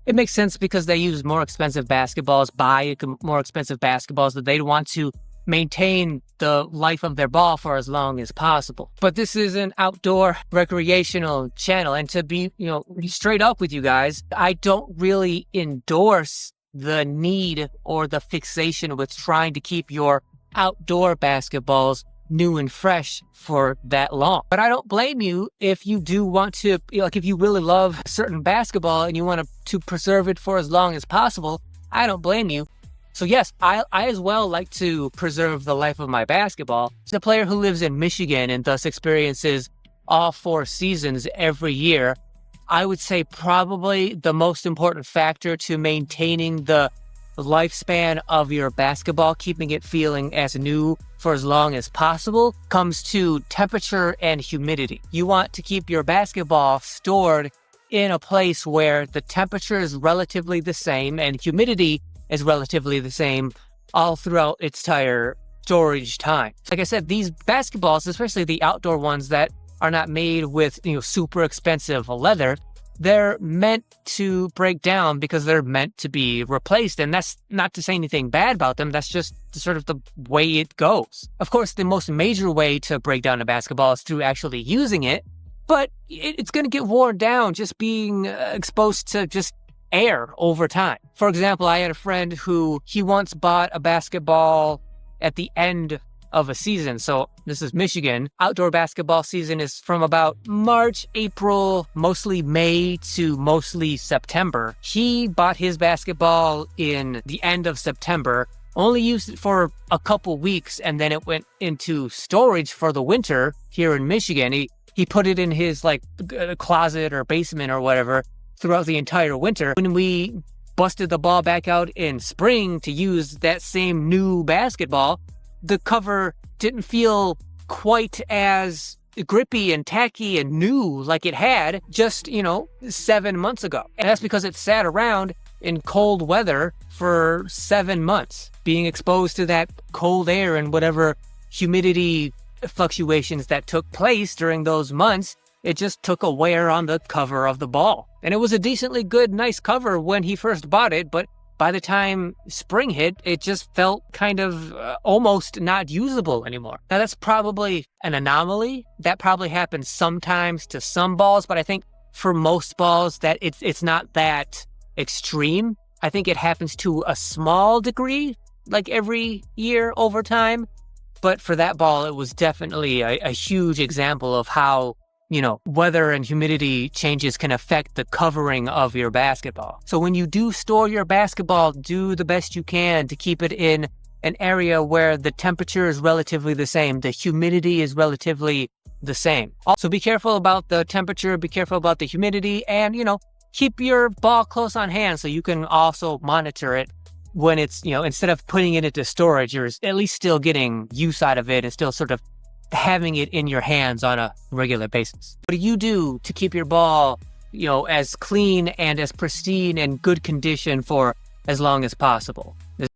It makes sense because they use more expensive basketballs, buy more expensive basketballs, that they want to maintain the life of their ball for as long as possible. But this is an outdoor recreational channel. And to be, straight up with you guys, I don't really endorse the need or the fixation with trying to keep your outdoor basketballs new and fresh for that long. But I don't blame you if you do want to, if you really love a certain basketball and you want to preserve it for as long as possible. I don't blame you. So yes, I as well like to preserve the life of my basketball. As a player who lives in Michigan and thus experiences all 4 seasons every year, I would say probably the most important factor to maintaining the lifespan of your basketball, keeping it feeling as new for as long as possible, comes to temperature and humidity. You want to keep your basketball stored in a place where the temperature is relatively the same and humidity is relatively the same all throughout its entire storage time. Like I said, these basketballs, especially the outdoor ones that are not made with super expensive leather, they're meant to break down because they're meant to be replaced. And that's not to say anything bad about them. That's just sort of the way it goes. Of course, the most major way to break down a basketball is through actually using it, but it's going to get worn down just being exposed to just air over time. For example, I had a friend who he once bought a basketball at the end of a season. So this is Michigan. Outdoor basketball season is from about March, April, mostly May to mostly September. He bought his basketball in the end of September, only used it for a couple weeks, and then it went into storage for the winter here in Michigan. He put it in his closet or basement or whatever throughout the entire winter. When we busted the ball back out in spring to use that same new basketball, the cover didn't feel quite as grippy and tacky and new like it had just, 7 months ago. And that's because it sat around in cold weather for 7 months, being exposed to that cold air and whatever humidity fluctuations that took place during those months. It just took a wear on the cover of the ball. And it was a decently good, nice cover when he first bought it, but by the time spring hit, it just felt kind of almost not usable anymore. Now, that's probably an anomaly. That probably happens sometimes to some balls, but I think for most balls that it's not that extreme. I think it happens to a small degree, like every year over time. But for that ball, it was definitely a huge example of how weather and humidity changes can affect the covering of your basketball. So when you do store your basketball, do the best you can to keep it in an area where the temperature is relatively the same, the humidity is relatively the same. Also, be careful about the temperature, be careful about the humidity, and, keep your ball close on hand so you can also monitor it when it's, instead of putting it into storage, you're at least still getting use out of it and still sort of having it in your hands on a regular basis. What do you do to keep your ball, as clean and as pristine and good condition for as long as possible?